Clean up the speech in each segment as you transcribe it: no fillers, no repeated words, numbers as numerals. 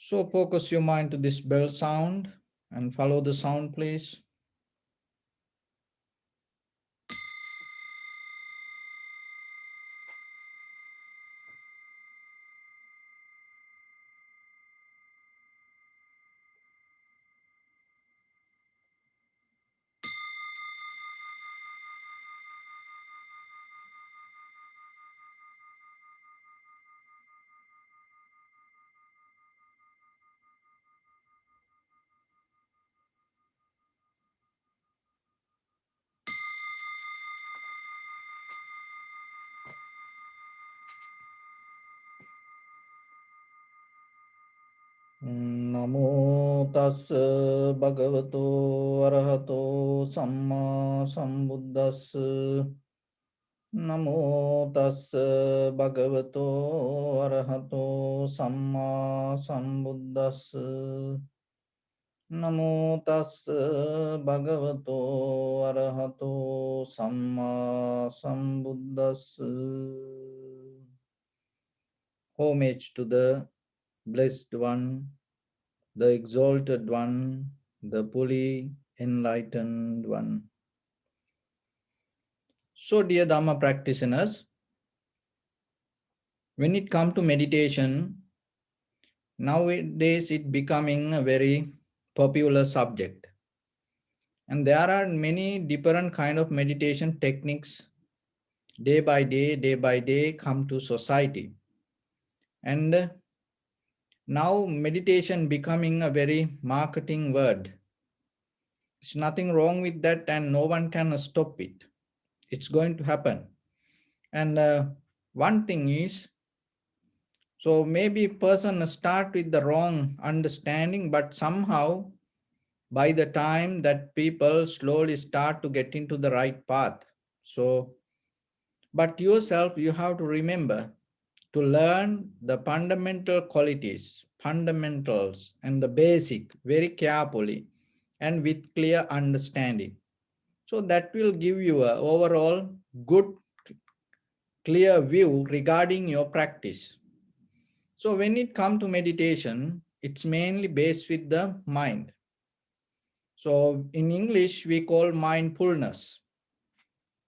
So focus your mind to this bell sound and follow the sound, please. Namo tassa bhagavato arahato samma sambuddhassa. Namo tassa bhagavato arahato samma sambuddhassa. Namo tassa bhagavato arahato samma sambuddhassa. Homage to the Blessed One, the Exalted One, the fully enlightened One. So, dear Dhamma practitioners, when it comes to meditation, nowadays it becoming a very popular subject. And there are many different kind of meditation techniques day by day come to society. And now meditation becoming a very marketing word. There's nothing wrong with that and no one can stop it. It's going to happen. And one thing is, so maybe person start with the wrong understanding, but somehow by the time that people slowly start to get into the right path. So, but yourself, you have to remember to learn the fundamental qualities, fundamentals, and the basic very carefully and with clear understanding. So that will give you a overall good, clear view regarding your practice. So when it comes to meditation, it's mainly based with the mind. So in English, we call mindfulness,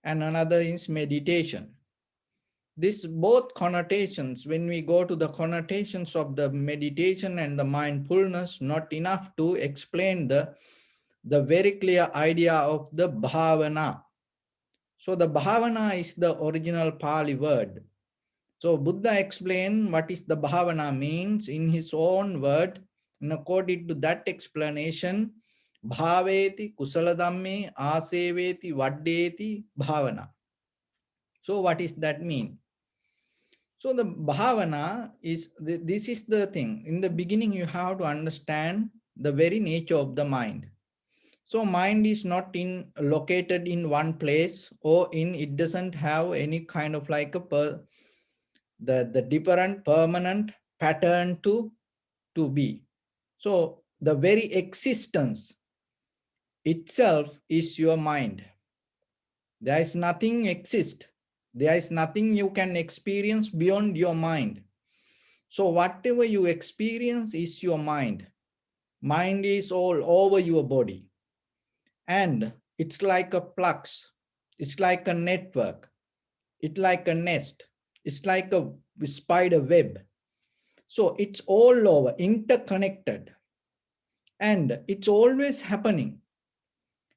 and another is meditation. This both connotations, when we go to the connotations of the meditation and the mindfulness, not enough to explain the very clear idea of the bhavana. So the bhavana is the original Pali word. So Buddha explained what is the bhavana means in his own word. And according to that explanation, bhaveti kusaladhamme aseveti vaddeti bhavana. So what is that mean? So the bhavana is, this is the thing. In the beginning, you have to understand the very nature of the mind. So mind is not located in one place, or it doesn't have any kind of like the different permanent pattern to be. So the very existence itself is your mind. There is nothing exist. There is nothing you can experience beyond your mind. So whatever you experience is your mind. Mind is all over your body. And it's like a flux. It's like a network. It's like a nest. It's like a spider web. So it's all over, interconnected. And it's always happening.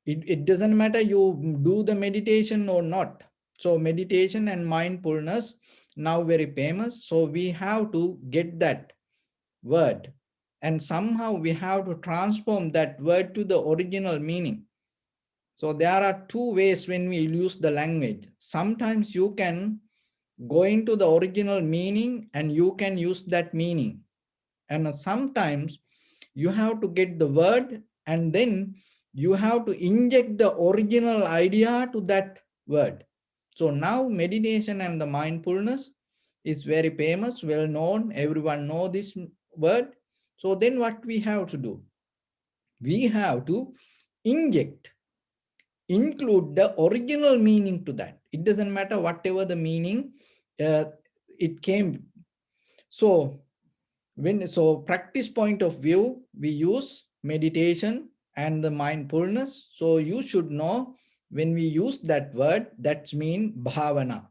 It doesn't matter you do the meditation or not. So meditation and mindfulness now very famous. So we have to get that word. And somehow we have to transform that word to the original meaning. So there are two ways when we use the language. Sometimes you can go into the original meaning and you can use that meaning. And sometimes you have to get the word and then you have to inject the original idea to that word. So now meditation and the mindfulness is very famous, well known, everyone know this word. So then what we have to do? We have to include the original meaning to that. It doesn't matter whatever the meaning it came. So So practice point of view, we use meditation and the mindfulness. So you should know when we use that word, that's mean bhavana.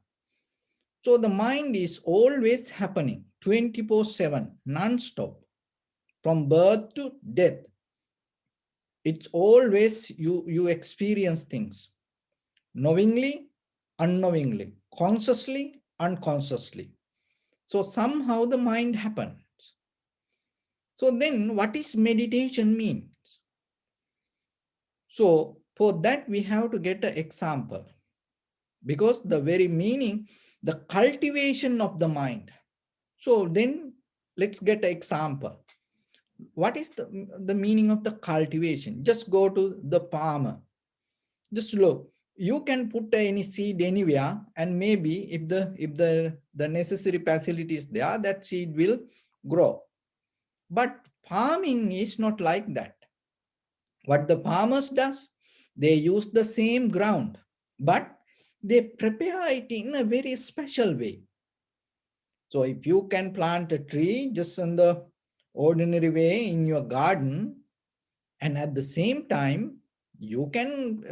So the mind is always happening 24/7, non-stop, from birth to death. It's always you experience things knowingly, unknowingly, consciously, unconsciously. So somehow the mind happens. So then what is meditation means? So for that we have to get an example, because the very meaning, the cultivation of the mind. So then let's get an example. What is the meaning of the cultivation? Just go to the farmer. Just look. You can put any seed anywhere, and maybe if the necessary facility is there, that seed will grow. But farming is not like that. What the farmers does, they use the same ground, but they prepare it in a very special way. So if you can plant a tree just in the ordinary way in your garden, and at the same time you can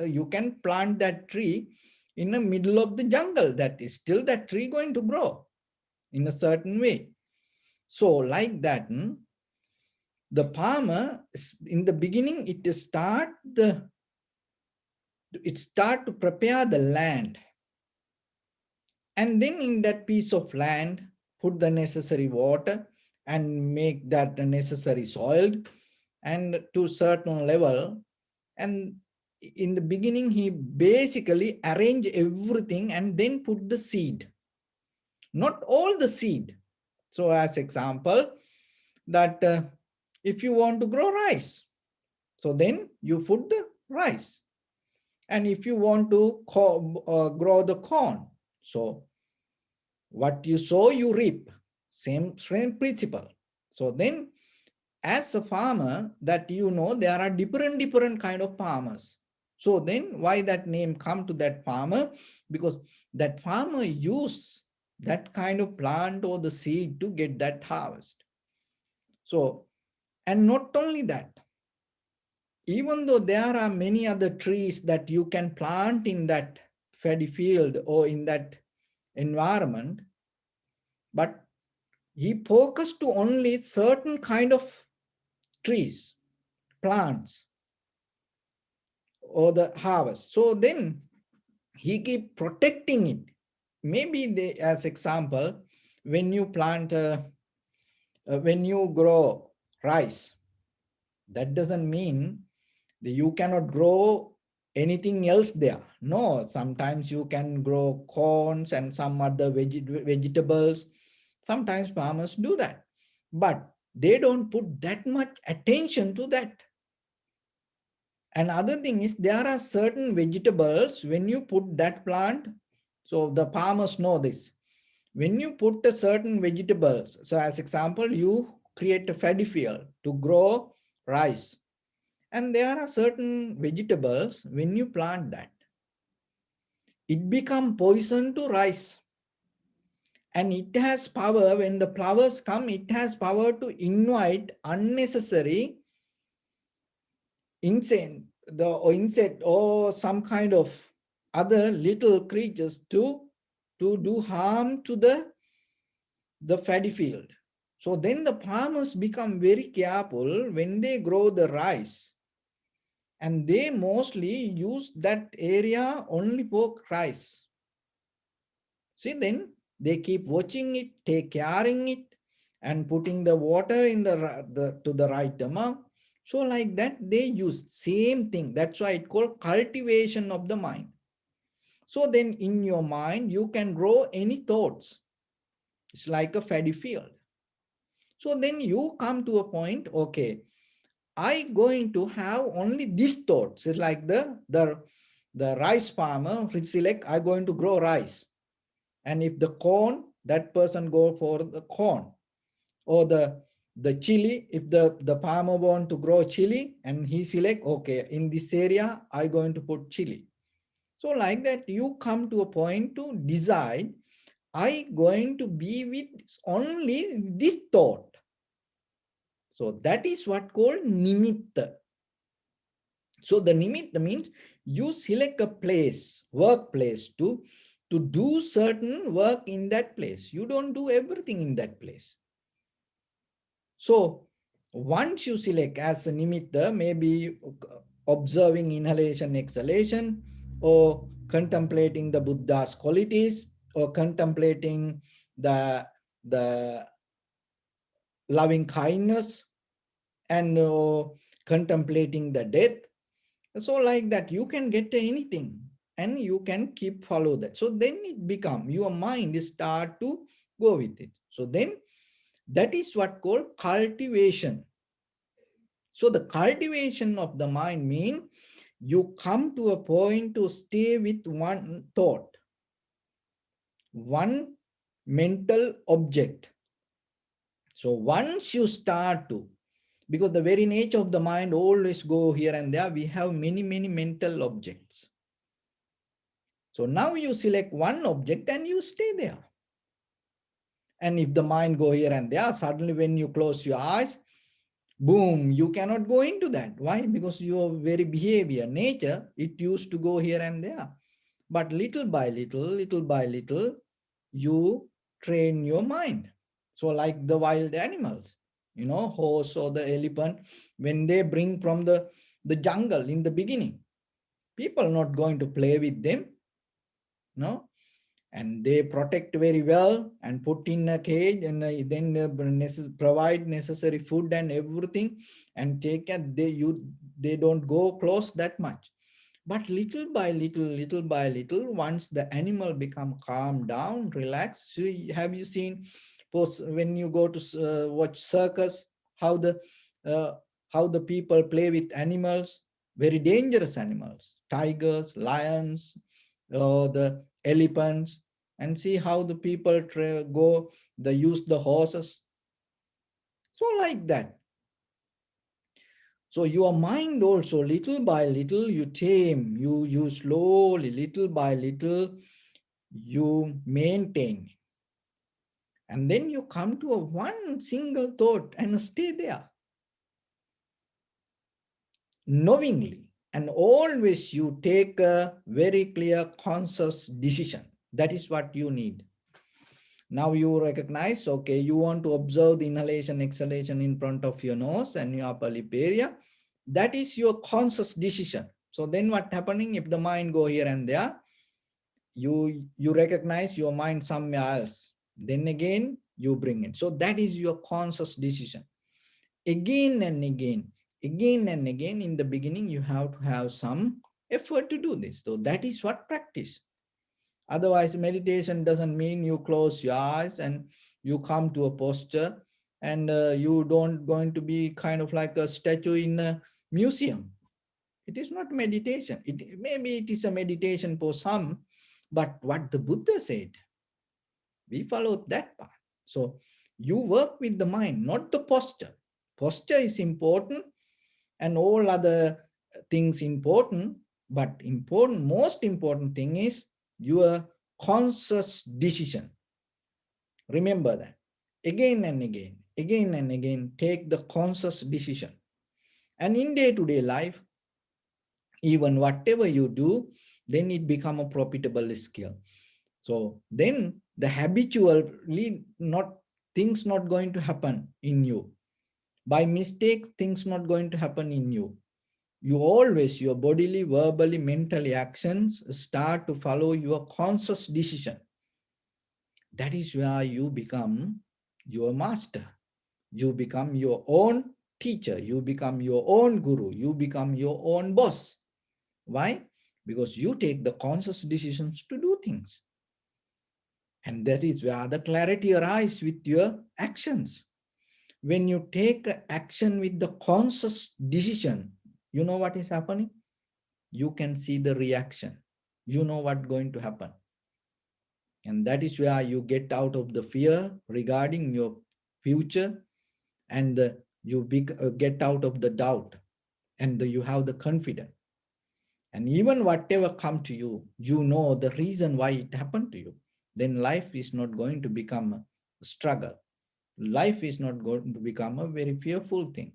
plant that tree in the middle of the jungle, that is still that tree going to grow in a certain way. So like that, the farmer in the beginning it start to prepare the land, and then in that piece of land put the necessary water and make that necessary soil and to certain level. And in the beginning he basically arrange everything and then put the seed, not all the seed. So as example, that if you want to grow rice, so then you put the rice. And if you want to grow the corn, so what you sow you reap, same principle. So then as a farmer, that there are different kind of farmers. So then why that name come to that farmer? Because that farmer use that kind of plant or the seed to get that harvest. So, and not only that, even though there are many other trees that you can plant in that paddy field or in that environment, but he focused to only certain kind of trees, plants, or the harvest. So then he keep protecting it. Maybe as example, when you when you grow rice, that doesn't mean that you cannot grow anything else there. No, sometimes you can grow corns and some other vegetables. Sometimes farmers do that, but they don't put that much attention to that. Another thing is there are certain vegetables when you put that plant, so the farmers know this. When you put a certain vegetables, so as example, you create a paddy field to grow rice. And there are certain vegetables, when you plant that, it become poison to rice. And it has power, when the flowers come, it has power to invite unnecessary insect or some kind of other little creatures to do harm to the paddy field. So then the farmers become very careful when they grow the rice, and they mostly use that area only for rice. See, then they keep watching it, take caring it, and putting the water in to the right amount. So like that, they use same thing. That's why it's called cultivation of the mind. So then in your mind, you can grow any thoughts. It's like a paddy field. So then you come to a point, okay, I going to have only these thoughts. It's like the rice farmer, which select, I going to grow rice. And if the corn, that person go for the corn. Or the chili, if the farmer want to grow chili and he select, okay, in this area, I going to put chili. So like that, you come to a point to decide, I going to be with only this thought. So that is what called nimitta. So the nimitta means you select a place, workplace to do certain work in that place. You don't do everything in that place. So once you select as a nimitta, maybe observing inhalation, exhalation, or contemplating the Buddha's qualities, or contemplating the loving kindness, and contemplating the death. So like that, you can get anything and you can keep follow that. So then it become, your mind start to go with it. So then that is what called cultivation. So the cultivation of the mind mean you come to a point to stay with one thought, one mental object. So once you start to, because the very nature of the mind always go here and there, we have many, many mental objects. So now you select one object and you stay there. And if the mind go here and there, suddenly when you close your eyes, boom, you cannot go into that. Why? Because your very behavior, nature, it used to go here and there. But little by little, you train your mind. So like the wild animals, horse or the elephant, when they bring from the jungle in the beginning, people not going to play with them, no, and they protect very well and put in a cage, and then provide necessary food and everything, and take care. They don't go close that much. But little by little, once the animal become calm down, relax. So have you seen when you go to watch circus, how the uh, how the people play with animals, very dangerous animals, tigers, lions, the elephants, and see how the people go, they use the horses. So like that. So your mind also, little by little, you tame, you slowly, little by little, you maintain. And then you come to a one single thought and stay there, knowingly. And always you take a very clear, conscious decision. That is what you need. Now you recognize, okay, you want to observe the inhalation, exhalation in front of your nose and your upper lip area. That is your conscious decision. So then what happening if the mind go here and there, you recognize your mind somewhere else. Then again, you bring it. So that is your conscious decision. Again and again, in the beginning, you have to have some effort to do this. So that is what practice. Otherwise, meditation doesn't mean you close your eyes and you come to a posture and you don't going to be kind of like a statue in a museum. It is not meditation. Maybe it is a meditation for some, but what the Buddha said, we follow that path. So you work with the mind, not the posture. Posture is important and all other things important, but most important thing is your conscious decision. Remember that. Again and again, take the conscious decision. And in day-to-day life, even whatever you do, then it become a profitable skill. So then the habitually things not going to happen in you. By mistake, things not going to happen in you. You always, your bodily, verbally, mentally actions start to follow your conscious decision. That is where you become your master. You become your own teacher. You become your own guru. You become your own boss. Why? Because you take the conscious decisions to do things. And that is where the clarity arises with your actions. When you take action with the conscious decision, you know what is happening? You can see the reaction. You know what's going to happen. And that is where you get out of the fear regarding your future, and you get out of the doubt, and you have the confidence. And even whatever come to you, you know the reason why it happened to you. Then life is not going to become a struggle. life is not going to become a very fearful thing.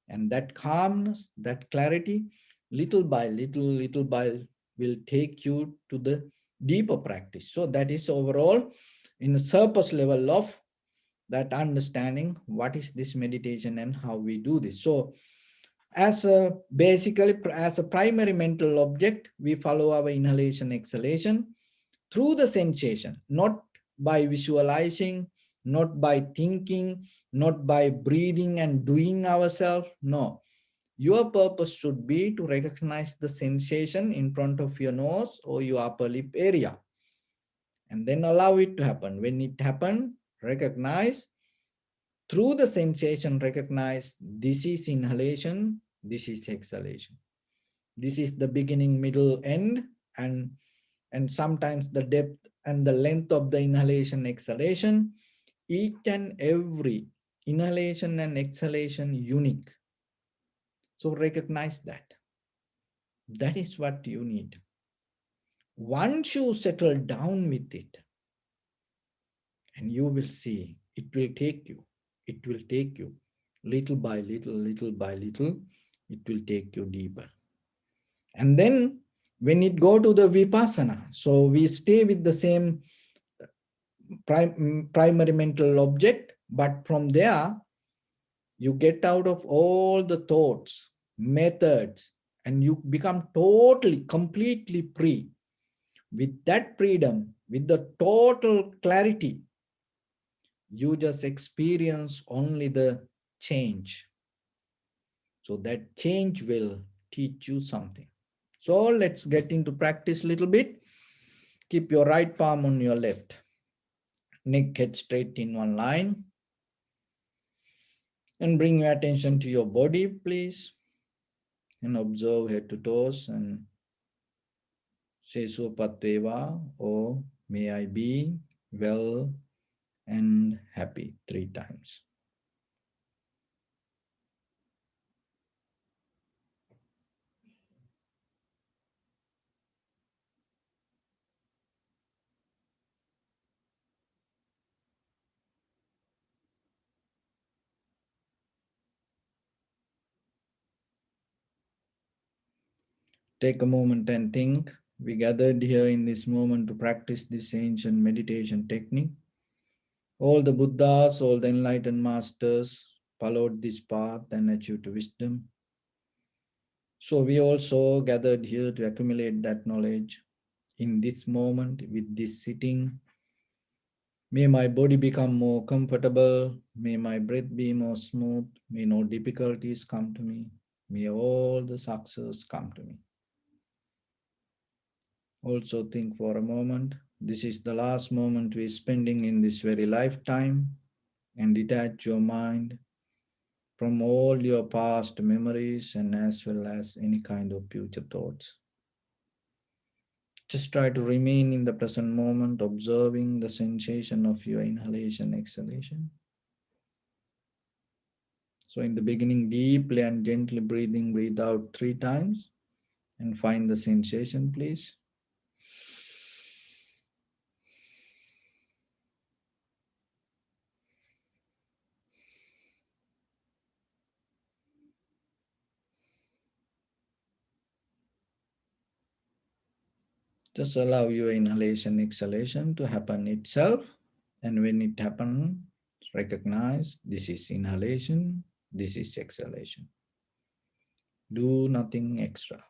And that calmness, that clarity, little by little, little by will take you to the deeper practice. So that is overall in the surface level of that understanding what is this meditation and how we do this. So as a basically as a primary mental object, we follow our inhalation, exhalation through the sensation, not by visualizing, not by thinking, not by breathing and doing ourselves. No, your purpose should be to recognize the sensation in front of your nose or your upper lip area, and then allow it to happen. When it happens, recognize through the sensation, recognize this is inhalation, this is exhalation. This is the beginning, middle, end, and sometimes the depth and the length of the inhalation, exhalation. Each and every inhalation and exhalation unique. So recognize that. That is what you need. Once you settle down with it, and you will see, it will take you little by little, it will take you deeper. And then when it go to the vipassana, so we stay with the same primary mental object, but from there you get out of all the thoughts, methods, and you become totally, completely free. With that freedom, with the total clarity, you just experience only the change. So that change will teach you something. So let's get into practice a little bit. Keep your right palm on your left. Neck head straight in one line. And bring your attention to your body, please. And observe head to toes and say Supatveva, or may I be well and happy 3 times. Take a moment and think. We gathered here in this moment to practice this ancient meditation technique. All the Buddhas, all the enlightened masters followed this path and achieved wisdom. So we also gathered here to accumulate that knowledge in this moment with this sitting. May my body become more comfortable. May my breath be more smooth. May no difficulties come to me. May all the success come to me. Also think for a moment. This is the last moment we're spending in this very lifetime, and detach your mind from all your past memories and as well as any kind of future thoughts. Just try to remain in the present moment, observing the sensation of your inhalation, exhalation. So in the beginning, deeply and gently breathe out 3 times and find the sensation, please. Just allow your inhalation, exhalation to happen itself. And when it happens, recognize this is inhalation, this is exhalation. Do nothing extra.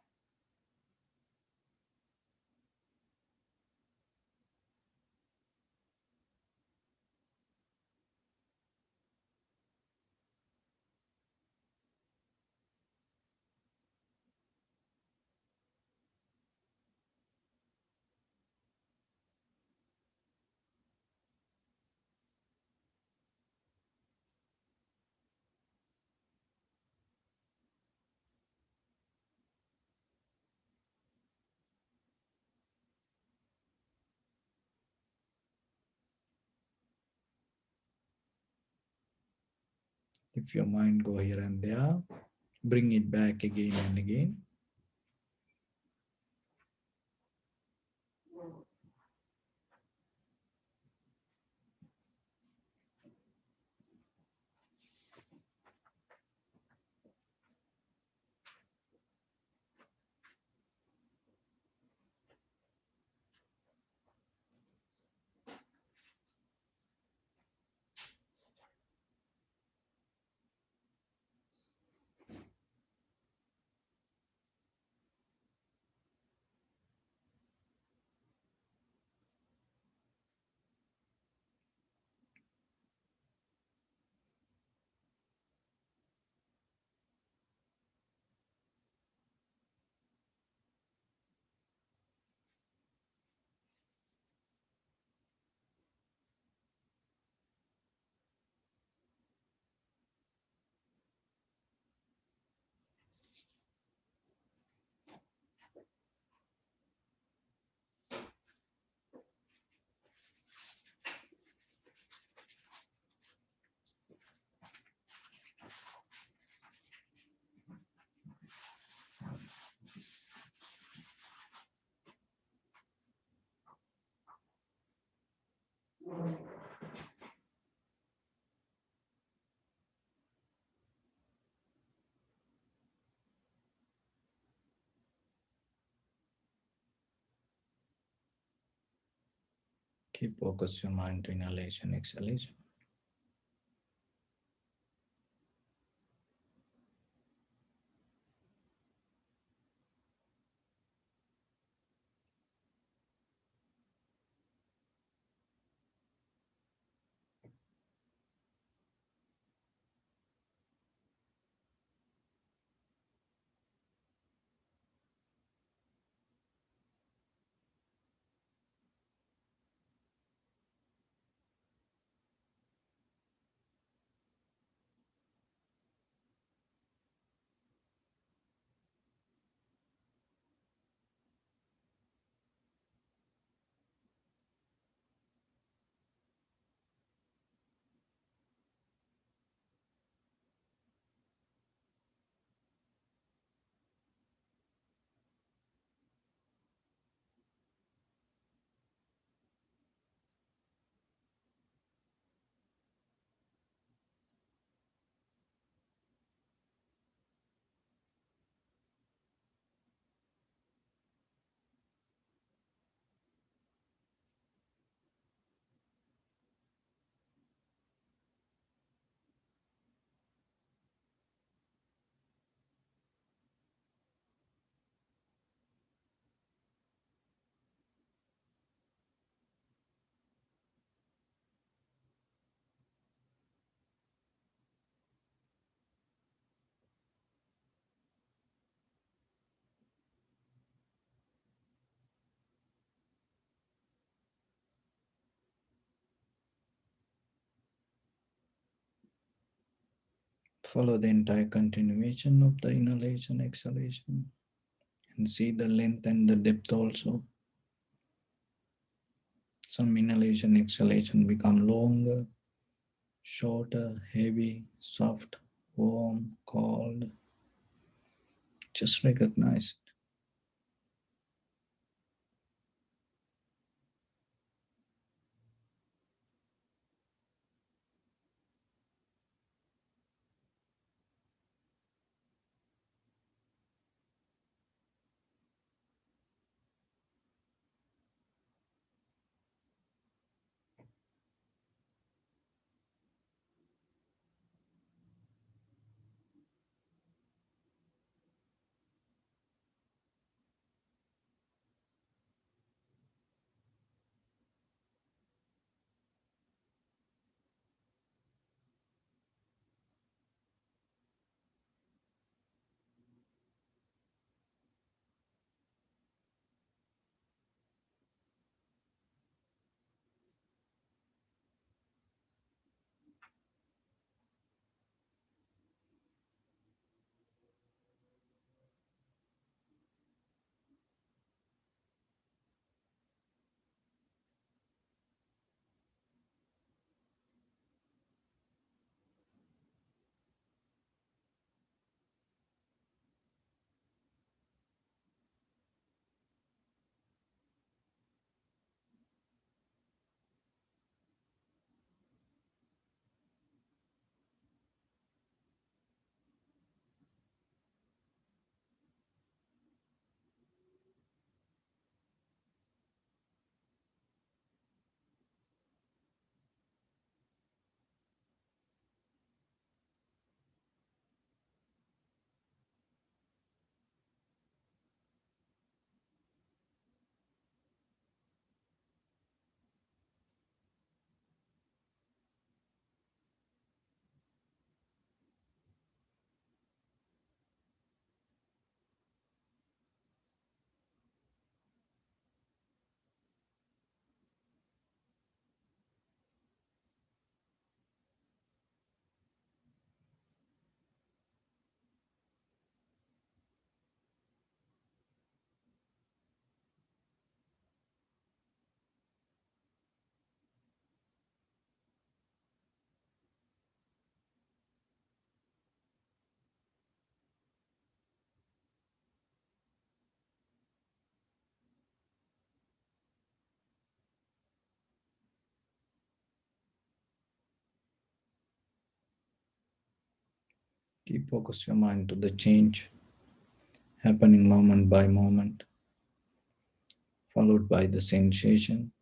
If your mind go here and there, bring it back again and again. Keep focus your mind to inhalation, exhalation. Follow the entire continuation of the inhalation, exhalation, and see the length and the depth also. Some inhalation, exhalation become longer, shorter, heavy, soft, warm, cold. Just recognize it. Keep focus your mind to the change happening moment by moment, followed by the sensation.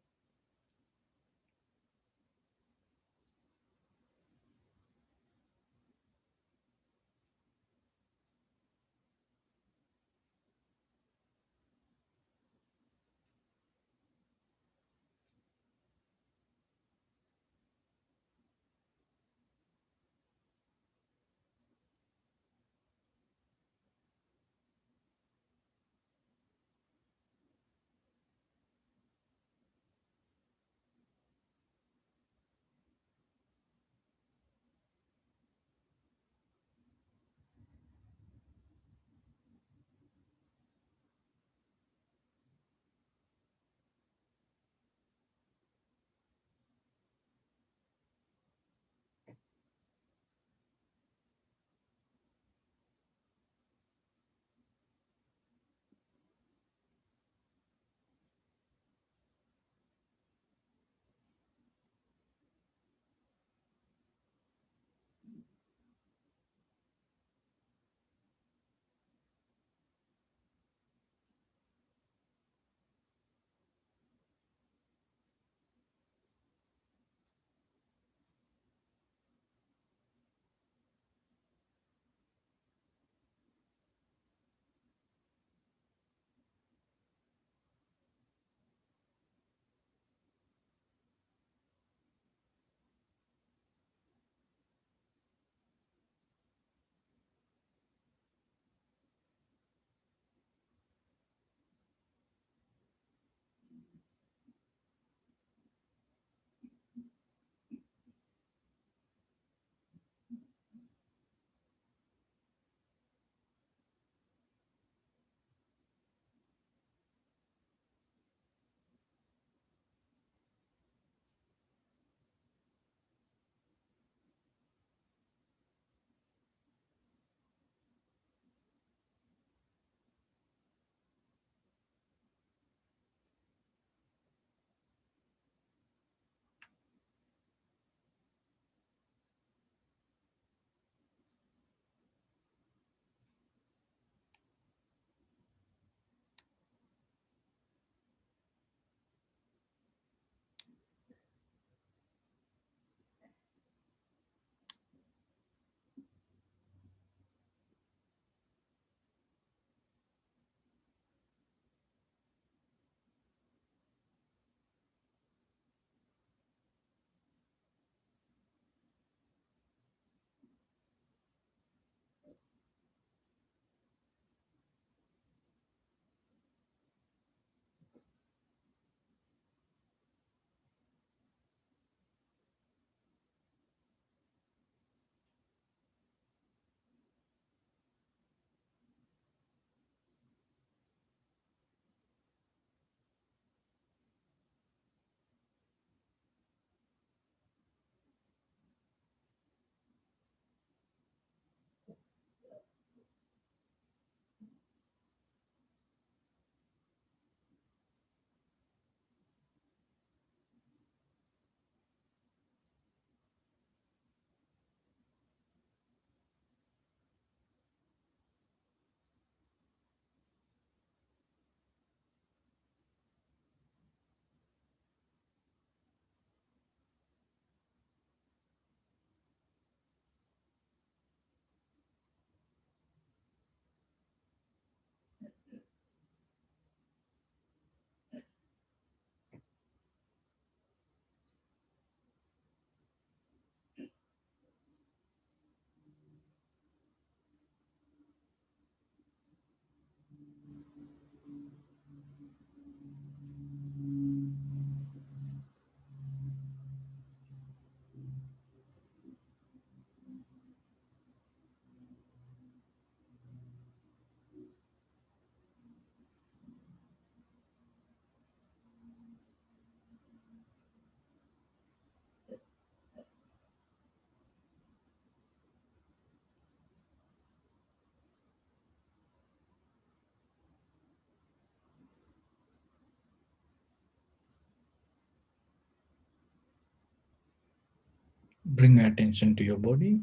Bring attention to your body.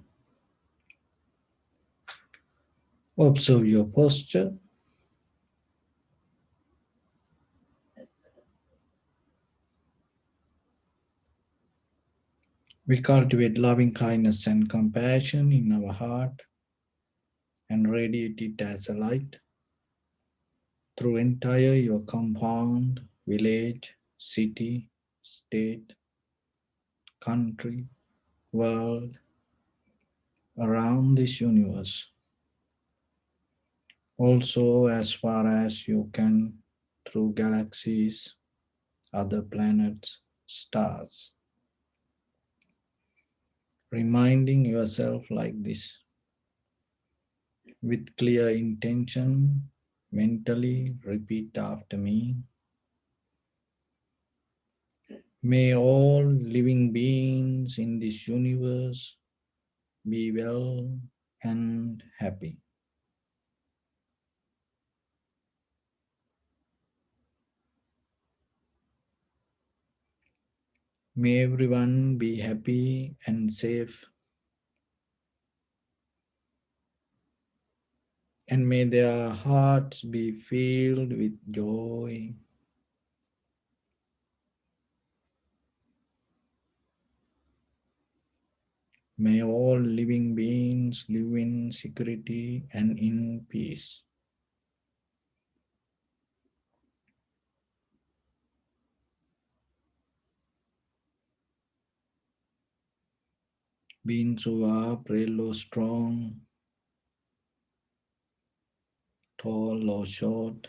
Observe your posture. We cultivate loving kindness and compassion in our heart and radiate it as a light through entire your compound, village, city, state, country, world, around this universe. Also, as far as you can, through galaxies, other planets, stars. Reminding yourself like this with clear intention, mentally repeat after me. May all living beings in this universe be well and happy. May everyone be happy and safe, and may their hearts be filled with joy. May all living beings live in security and in peace. Beings who are frail or strong, tall or short,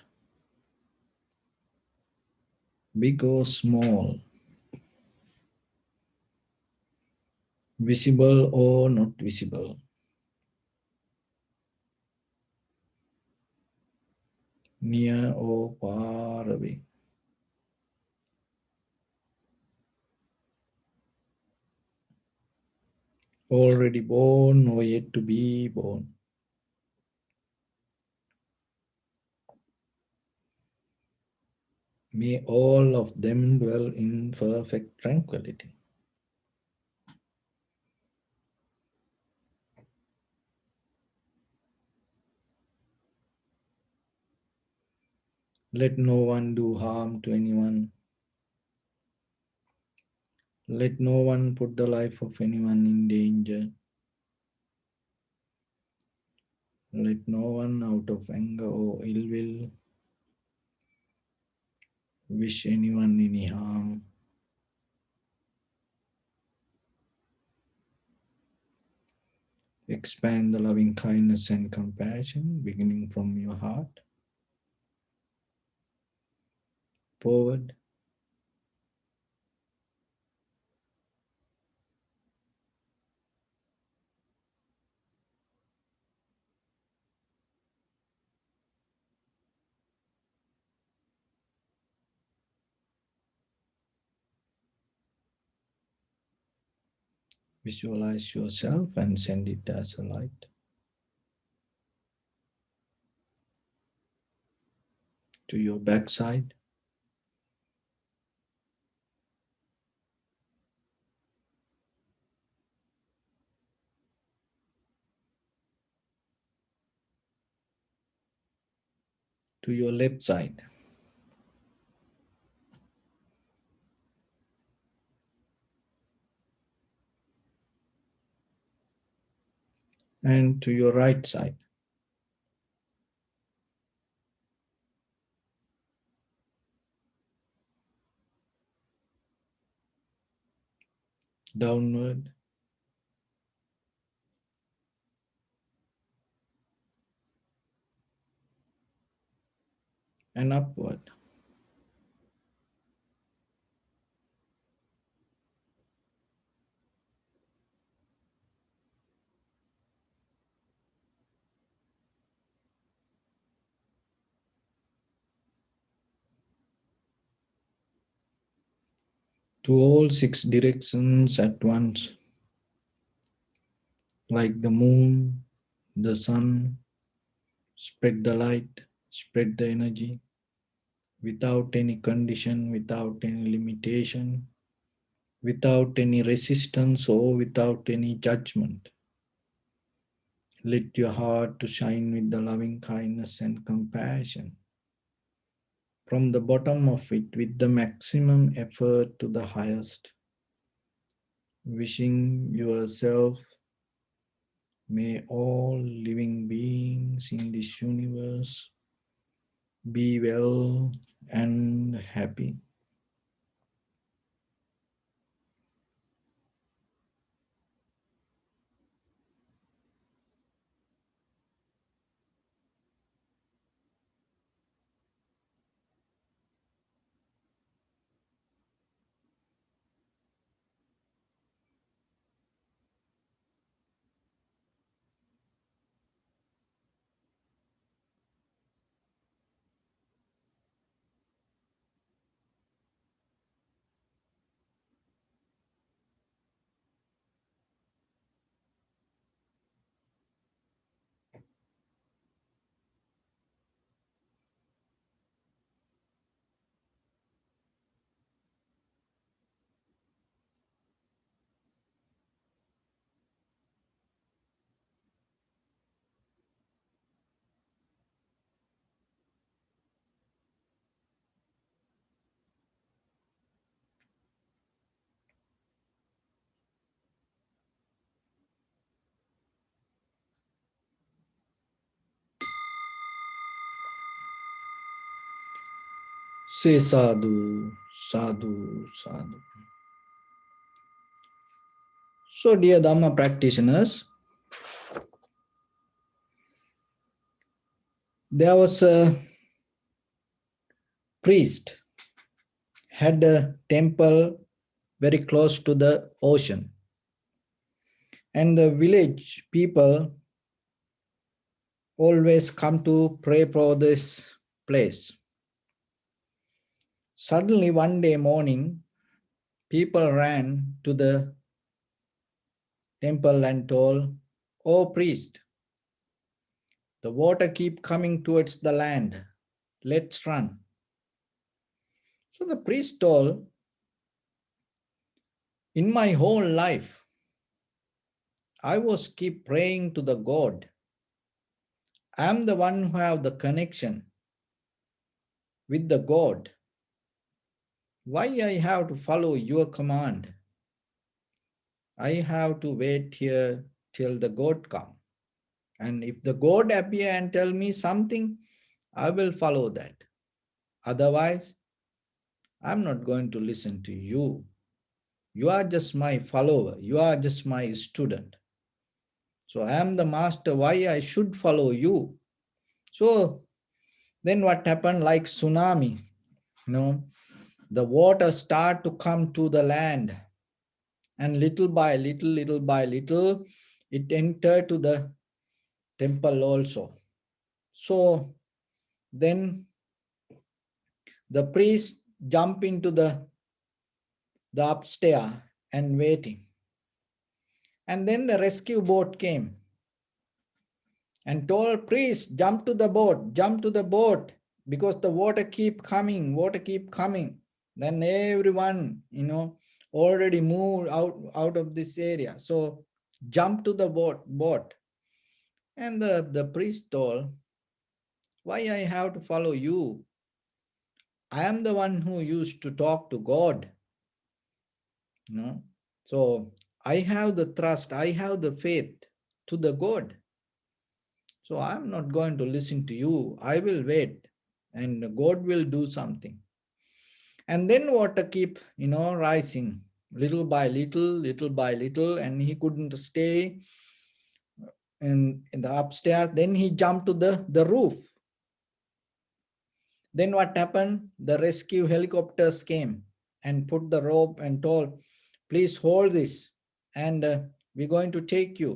big or small, visible or not visible, near or far away, already born or yet to be born. May all of them dwell in perfect tranquility. Let no one do harm to anyone. Let no one put the life of anyone in danger. Let no one out of anger or ill will wish anyone any harm. Expand the loving kindness and compassion beginning from your heart forward. Visualize yourself and send it as a light to your backside, to your left side, and to your right side. Downward and upward. to all 6 directions at once, like the moon, the sun, spread the light, spread the energy, without any condition, without any limitation, without any resistance or without any judgment. Let your heart to shine with the loving kindness and compassion. From the bottom of it, with the maximum effort to the highest. Wishing yourself, may all living beings in this universe be well and happy. Say sadhu, sadhu, sadhu. So, dear Dhamma practitioners, there was a priest had a temple very close to the ocean, and the village people always come to pray for this place. Suddenly, one day morning, people ran to the temple and told, "Oh priest, the water keep coming towards the land. Let's run." So the priest told, "In my whole life, I was keep praying to the God. I am the one who have the connection with the God. Why I have to follow your command? I have to wait here till the God come. And if the God appear and tell me something, I will follow that. Otherwise, I'm not going to listen to you. You are just my follower. You are just my student. So I am the master. Why I should follow you?" So then what happened? Like tsunami, you know, the water start to come to the land, and little by little, little by little, it entered to the temple also. So then the priest jump into the upstairs and waiting. And then the rescue boat came and told priest, "Jump to the boat, jump to the boat, because the water keep coming, water keep coming." Then everyone, already moved out of this area. So jump to the boat. And the priest told, "Why I have to follow you? I am the one who used to talk to God. You know, so I have the trust, I have the faith to the God. So I'm not going to listen to you. I will wait and God will do something." And then water keep, rising little by little, little by little, and he couldn't stay in the upstairs. Then he jumped to the roof. Then what happened? The rescue helicopters came and put the rope and told, "Please hold this and we're going to take you."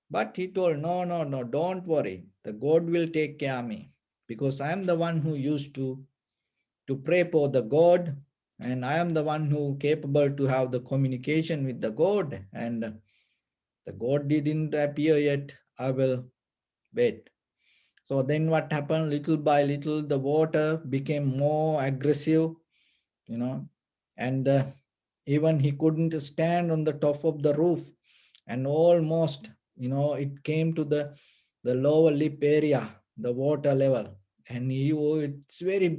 But he told, "No, no, no, don't worry. The God will take care of me, because I am the one who used to pray for the God, and I am the one who capable to have the communication with the God, and the God didn't appear yet. I will wait. So then what happened? Little by little, the water became more aggressive, you know, and even he couldn't stand on the top of the roof, and almost, it came to the lower lip area, the water level, and it's very,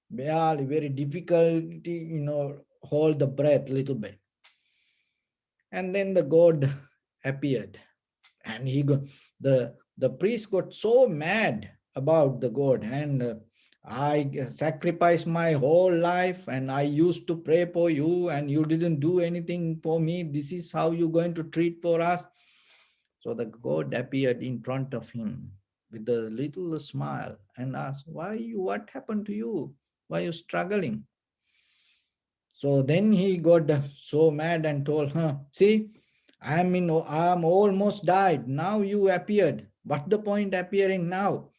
barely, very difficult, hold the breath little bit. And then the God appeared, and the priest got so mad about the God, and I sacrificed my whole life, and I used to pray for you, and you didn't do anything for me. This is how you're going to treat for us. So the God appeared in front of him with a little smile and asked, what happened to you? Why are you struggling? So then he got so mad and told her, see, I'm almost died. Now you appeared. What's the point appearing now?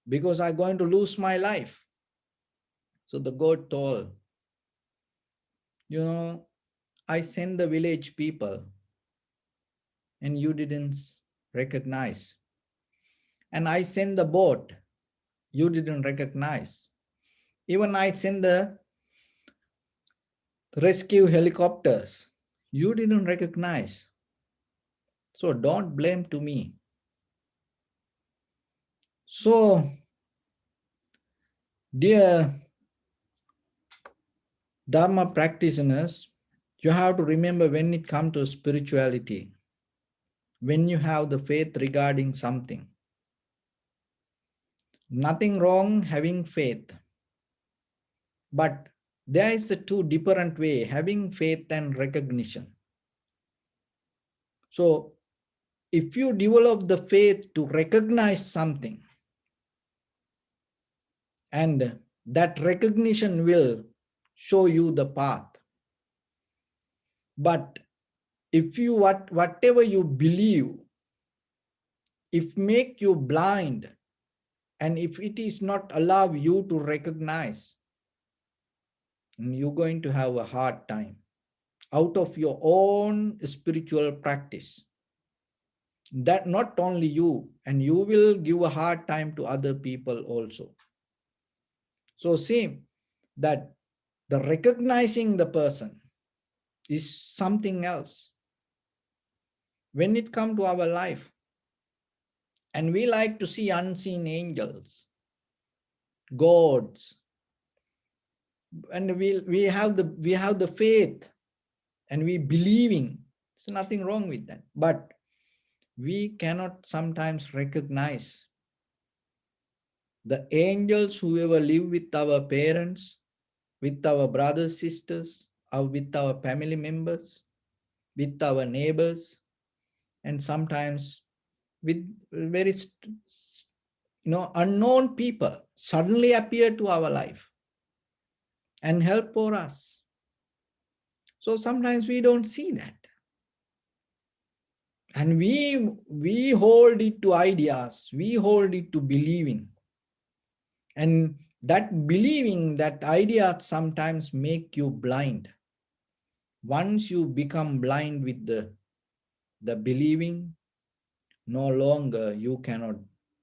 Because I'm going to lose my life. So the God told, I sent the village people and you didn't recognize. And I sent the boat, you didn't recognize. Even I sent the rescue helicopters, you didn't recognize. So don't blame to me. So, dear Dhamma practitioners, you have to remember when it comes to spirituality, when you have the faith regarding something, nothing wrong having faith, but there is a two different way, having faith and recognition. So if you develop the faith to recognize something, and that recognition will show you the path. But if you whatever you believe, if make you blind, and if it is not allow you to recognize, you're going to have a hard time out of your own spiritual practice. That not only you, and you will give a hard time to other people also. So see that the recognizing the person is something else. When it comes to our life, and we like to see unseen angels, gods, and we have the faith, and we believing. There's nothing wrong with that. But we cannot sometimes recognize the angels whoever live with our parents, with our brothers, sisters, or with our family members, with our neighbors, and sometimes with very unknown people suddenly appear to our life and help for us. So sometimes we don't see that, and we hold it to ideas, we hold it to believing, and that believing, that idea sometimes make you blind. Once you become blind with the believing, no longer you cannot,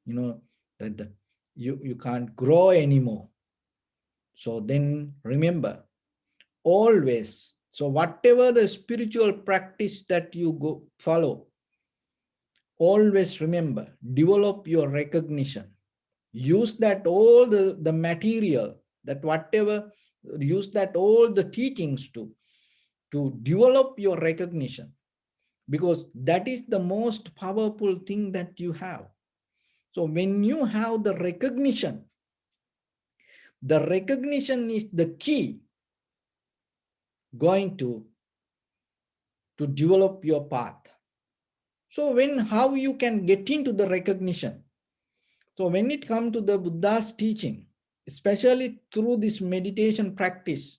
that you can't grow anymore. So then remember, always, so whatever the spiritual practice that you go follow, always remember, develop your recognition. Use that all the material, that whatever, use that all the teachings to develop your recognition, because that is the most powerful thing that you have. So when you have the recognition is the key going to develop your path. So how you can get into the recognition? So when it comes to the Buddha's teaching, especially through this meditation practice,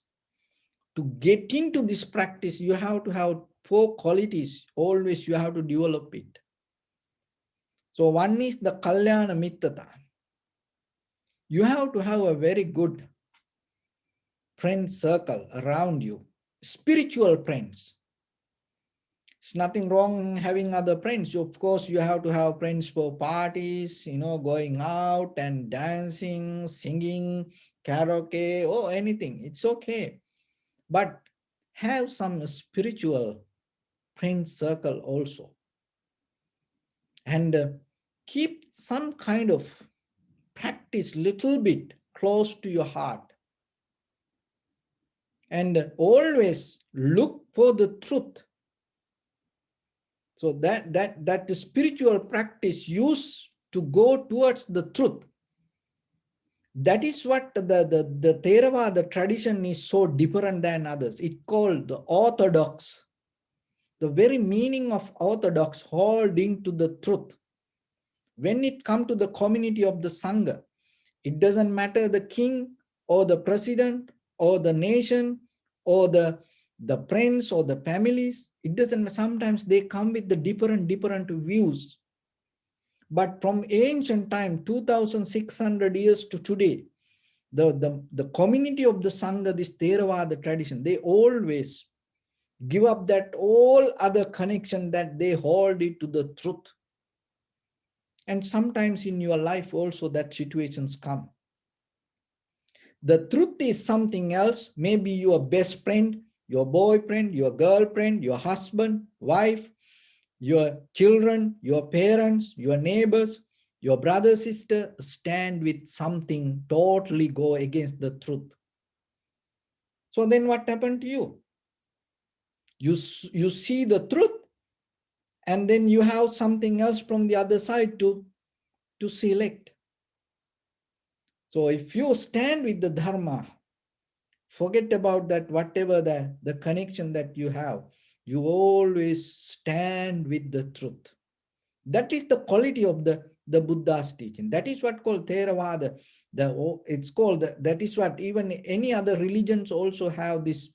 to get into this practice, you have to have 4 qualities. Always you have to develop it. So one is the Kalyana Mittata. You have to have a very good friend circle around you, spiritual friends. It's nothing wrong having other friends. Of course, you have to have friends for parties, going out and dancing, singing, karaoke, or anything. It's okay. But have some spiritual friend circle also. And keep some kind of practice little bit close to your heart. And always look for the truth. So that the spiritual practice used to go towards the truth. That is what the Theravada tradition is so different than others. It's called the orthodox. The very meaning of orthodox, holding to the truth. When it comes to the community of the Sangha, it doesn't matter the king or the president or the nation or the prince or the families. It doesn't, sometimes they come with the different views. But from ancient time, 2600 years to today, the community of the Sangha, this Theravada tradition, they always give up that all other connection, that they hold it to the truth. And sometimes in your life also that situations come. The truth is something else. Maybe your best friend, your boyfriend, your girlfriend, your husband, wife, your children, your parents, your neighbors, your brother, sister, stand with something totally go against the truth. So then what happened to you? You see the truth, and then you have something else from the other side to select. So if you stand with the Dharma, forget about that, whatever the connection that you have, you always stand with the truth. That is the quality of the Buddha's teaching. That is what called Theravada. It's called, that is what even any other religions also have this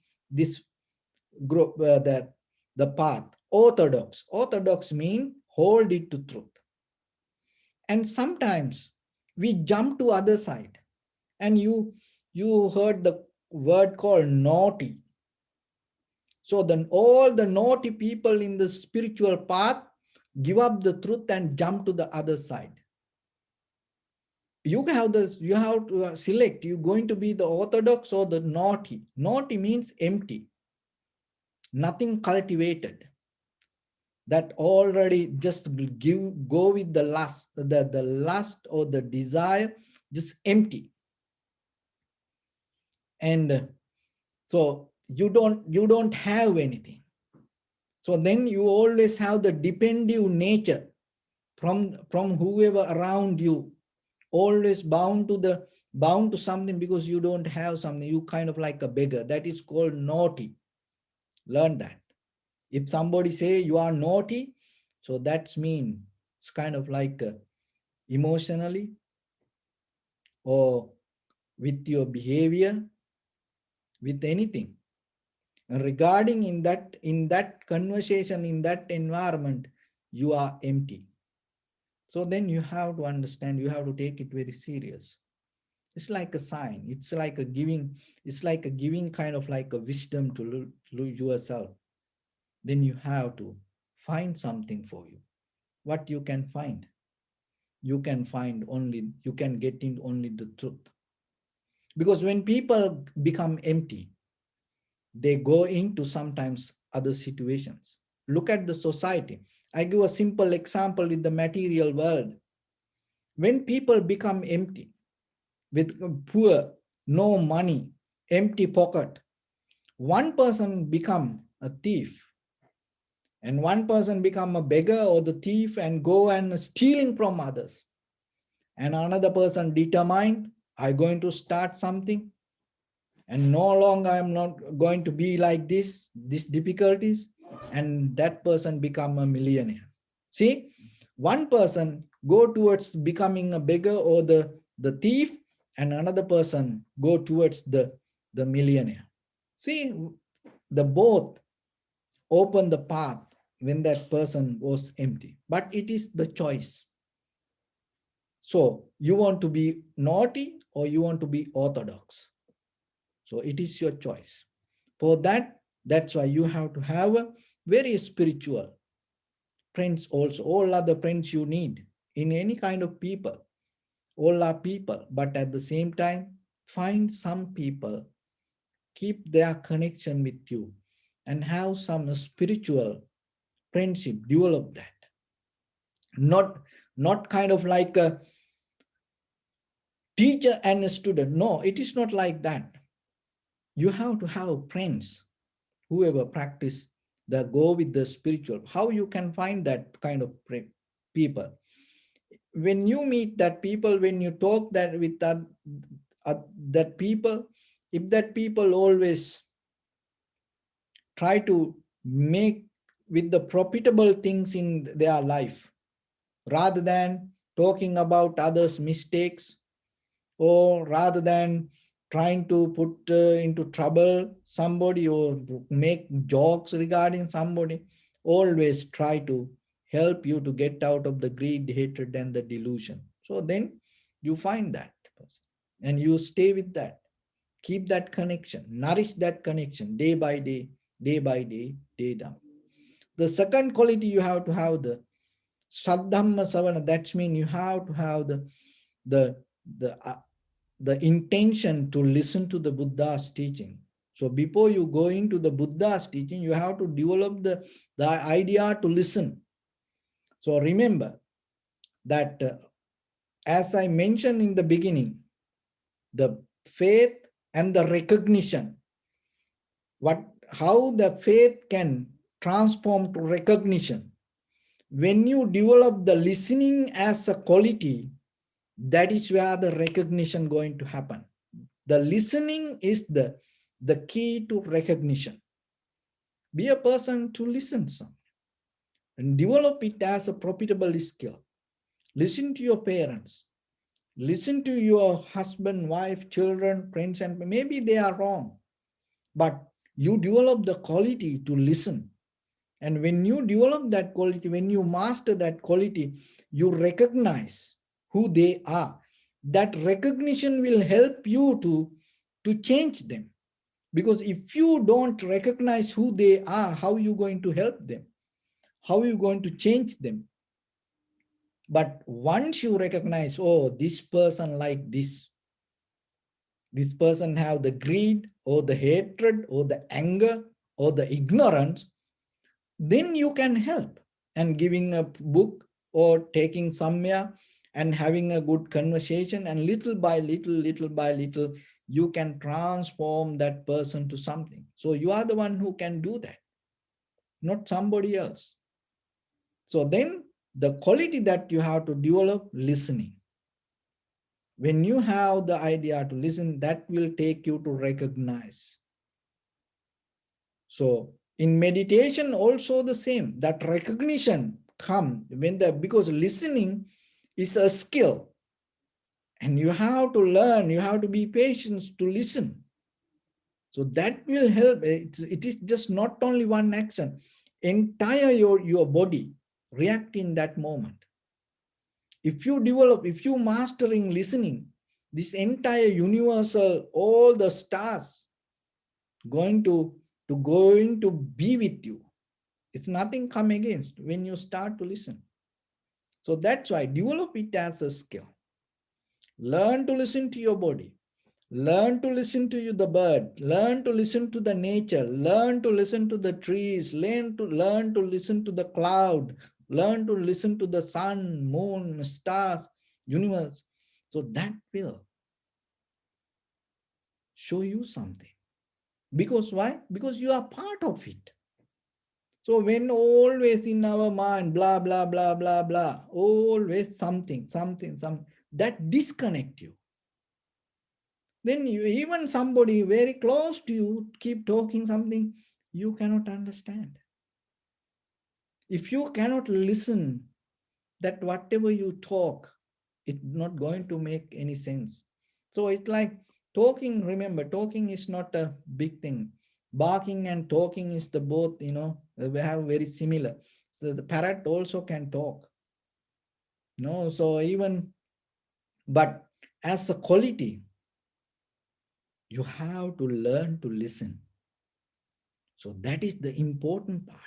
group, the path. Orthodox. Orthodox mean hold it to truth. And sometimes we jump to other side. And you heard the word called naughty. So then all the naughty people in the spiritual path give up the truth and jump to the other side. You have to select, you're going to be the orthodox or the naughty. Naughty means empty, nothing cultivated. That already just go with the lust, the lust or the desire, just empty. And so you don't have anything. So then you always have the dependent nature from whoever around you, always bound to something, because you don't have something. You kind of like a beggar. That is called naughty. Learn that. If somebody say you are naughty, so that's mean it's kind of like emotionally or with your behavior, with anything. And regarding in that conversation, in that environment, you are empty. So then you have to understand, you have to take it very serious. It's like a sign. It's like a giving kind of like a wisdom to yourself. Then you have to find something for you. What you can find? You can get in only the truth. Because when people become empty, they go into sometimes other situations. Look at the society. I give a simple example with the material world. When people become empty, with poor, no money, empty pocket, one person become a thief, and one person become a beggar or the thief and go and stealing from others, and another person determined, I'm going to start something, and no longer I'm not going to be like these difficulties, and that person become a millionaire. See, one person go towards becoming a beggar or the thief, and another person go towards the millionaire. See, the both open the path when that person was empty, but it is the choice. So you want to be naughty or you want to be orthodox. So it is your choice. For that, that's why you have to have a very spiritual friends also. All are the friends you need in any kind of people. All are people, but at the same time, find some people, keep their connection with you, and have some spiritual friendship. Develop that. Not kind of like a teacher and a student. No, it is not like that. You have to have friends, whoever practice the go with the spiritual. How you can find that kind of people? When you meet that people, when you talk that with that people, if that people always try to make with the profitable things in their life, rather than talking about others' mistakes, or rather than trying to put into trouble somebody or make jokes regarding somebody, always try to help you to get out of the greed, hatred, and the delusion. So then you find that person and you stay with that. Keep that connection, nourish that connection day by day, day by day, day down. The second quality, you have to have the Sadhamma Savana. That means you have to have the the the intention to listen to the Buddha's teaching. So before you go into the Buddha's teaching, you have to develop the idea to listen. So remember that as I mentioned in the beginning, the faith and the recognition, how the faith can transform to recognition. When you develop the listening as a quality, that is where the recognition going to happen. The listening is the key to recognition. Be a person to listen some and develop it as a profitable skill. Listen to your parents. Listen to your husband, wife, children, friends, and maybe they are wrong, but you develop the quality to listen. And when you develop that quality, when you master that quality, you recognize who they are. That recognition will help you to change them. Because if you don't recognize who they are, how are you going to help them? How are you going to change them? But once you recognize, oh, this person like this person have the greed or the hatred or the anger or the ignorance, then you can help. And giving a book or taking somewhere and having a good conversation, and little by little, you can transform that person to something. So you are the one who can do that, not somebody else. So then the quality that you have to develop, listening. When you have the idea to listen, that will take you to recognize. So in meditation also the same, that recognition come when because listening is a skill, and you have to learn, you have to be patient to listen. So that will help. It is just not only one action, entire your body react in that moment. If you develop, if you mastering listening, this entire universal, all the stars going to be with you. It's nothing come against when you start to listen. So that's why develop it as a skill. Learn to listen to your body. Learn to listen to the bird. Learn to listen to the nature. Learn to listen to the trees. Learn to listen to the cloud. Learn to listen to the sun, moon, stars, universe. So that will show you something. Because why? Because you are part of it. So when always in our mind, blah, blah, blah, blah, blah, always something, that disconnect you. Then even somebody very close to you keep talking something you cannot understand. If you cannot listen, that whatever you talk, it's not going to make any sense. So it's like talking, remember, talking is not a big thing. Barking and talking is the both, we have very similar. So the parrot also can talk. So even, but as a quality, You have to learn to listen. So that is the important part.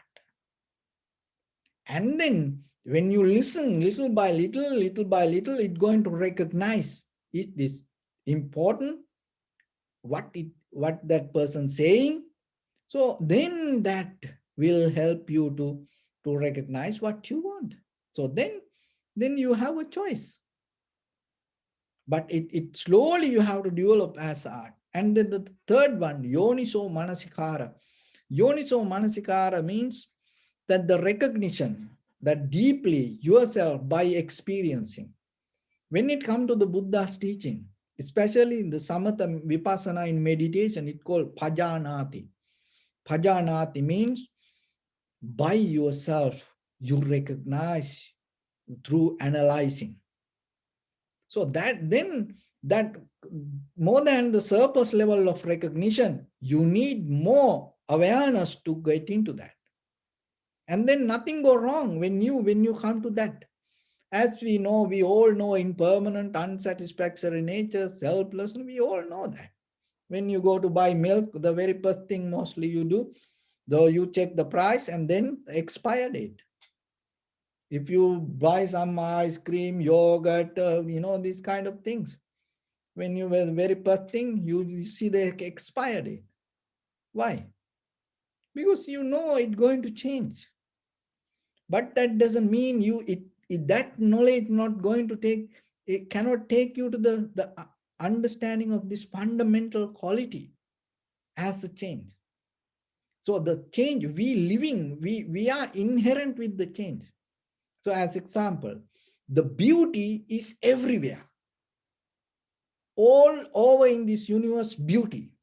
And then when you listen little by little, it's going to recognize, is this important? What that person saying? So then that will help you to recognize what you want. So then you have a choice. But it slowly you have to develop as art. And then the third one, yoniso manasikara. Yoniso manasikara means that the recognition that deeply yourself by experiencing. When it comes to the Buddha's teaching, especially in the samatha vipassana in meditation, it's called pajanati. Pajanati means by yourself, you recognize through analyzing. So that more than the surface level of recognition, you need more awareness to get into that. And then nothing go wrong when you come to that. As we know, we all know impermanent, unsatisfactory nature, selfless, we all know that. When you go to buy milk, the very first thing mostly you do, though you check the price and then the expire date. If you buy some ice cream, yogurt, these kind of things, when you were the very first thing, you see the expire date. Why? Because you know it's going to change. But that doesn't mean that knowledge not going to take, it cannot take you to the understanding of this fundamental quality as a change. So the change we are inherent with the change. So as example, the beauty is everywhere. All over in this universe, beauty.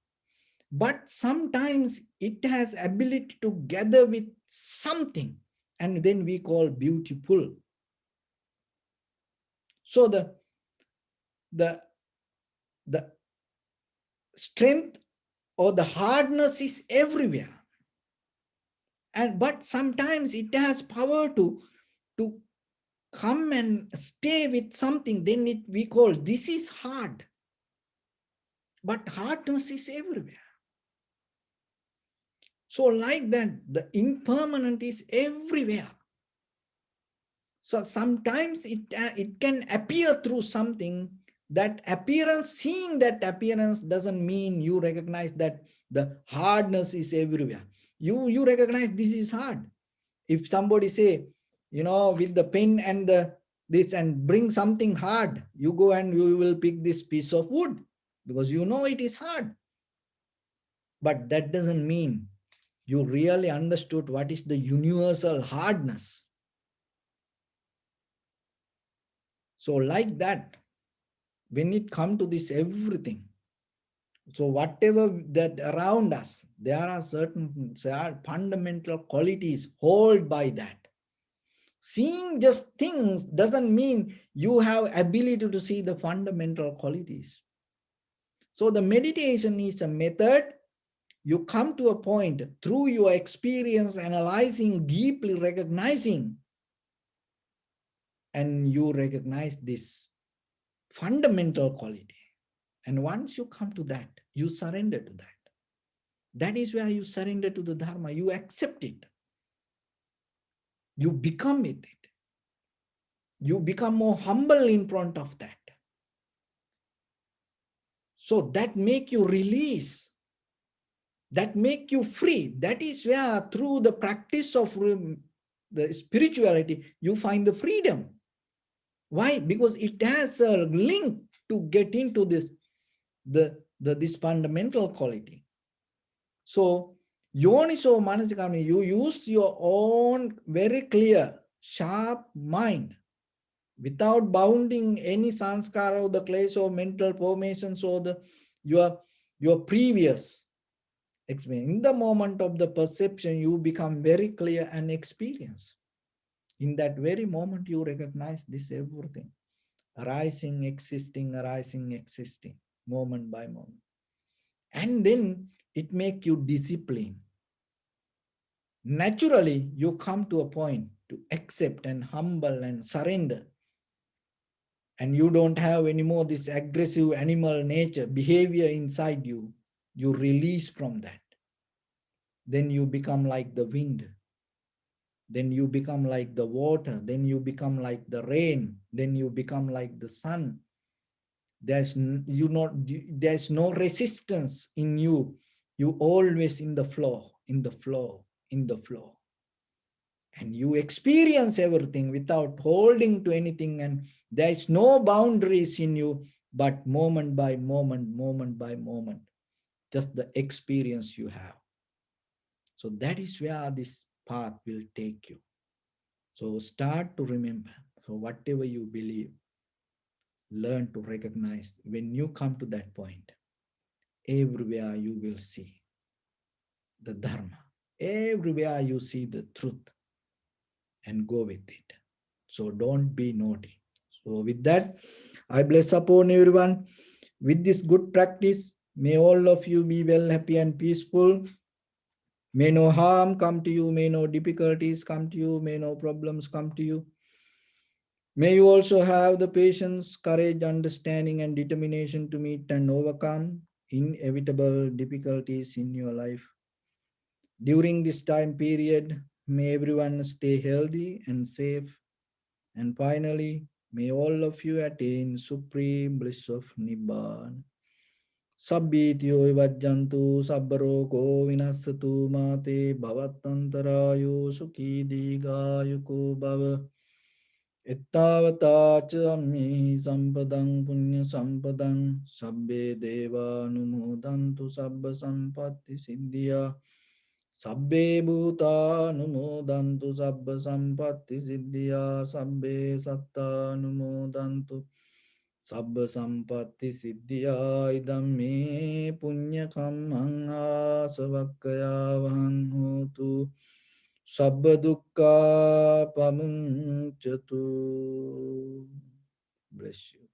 But sometimes it has ability to gather with something, and then we call beautiful. So the strength or the hardness is everywhere. But sometimes it has power to come and stay with something, then we call this is hard. But hardness is everywhere. So like that, the impermanent is everywhere. So sometimes it can appear through something. That appearance, seeing that appearance doesn't mean you recognize that the hardness is everywhere. You recognize this is hard. If somebody say, with the pen and this and bring something hard, you go and you will pick this piece of wood because you know it is hard. But that doesn't mean you really understood what is the universal hardness. So like that, when it comes to this everything, so whatever that around us, there are fundamental qualities held by that. Seeing just things doesn't mean you have ability to see the fundamental qualities. So the meditation is a method. You come to a point through your experience, analyzing, deeply recognizing, and you recognize this fundamental quality. And once you come to that, you surrender to that. That is where you surrender to the Dharma. You accept it. You become with it. You become more humble in front of that. So that make you release. That make you free. That is where through the practice of the spirituality, you find the freedom. Why? Because it has a link to get into this, this fundamental quality. So, yoniso manasikami, you use your own very clear, sharp mind without bounding any sanskara or the clash or mental formations or your previous experience. In the moment of the perception, you become very clear and experience. In that very moment, you recognize this everything. Arising, existing, moment by moment. And then it makes you discipline. Naturally, you come to a point to accept and humble and surrender. and you don't have anymore this aggressive animal nature behavior inside you, you release from that. Then you become like the wind, then you become like the water, then you become like the rain, then you become like the sun. There's no resistance in you. You always in the flow, in the flow, in the flow, and you experience everything without holding to anything, and there's no boundaries in you, but moment by moment, moment by moment, just the experience you have. So that is where this path will take you. So start to remember. So whatever you believe, learn to recognize. When you come to that point, everywhere you will see the Dharma. Everywhere you see the truth, and go with it. So don't be naughty. So with that, I bless upon everyone with this good practice. May all of you be well, happy and peaceful. May no harm come to you, may no difficulties come to you, may no problems come to you. May you also have the patience, courage, understanding, and determination to meet and overcome inevitable difficulties in your life. During this time period, may everyone stay healthy and safe. And finally, may all of you attain supreme bliss of Nibbana. Sabbityo vajjantu sabbaroko vinasatu mate bhavatantarayo sukhi digayuko bhava. Ittavata chammi sampadang punya sampadang sabbe deva numodantu sabba sampatti siddhya. Sabbe bhuta numodantu sabba sampatti siddhya. Sabbe satta numodantu sabba sampatti siddhya. Idam me punya kammaṃ asavakkaya vahang hotu. Sabba dukkha pamuncatu. Bless you.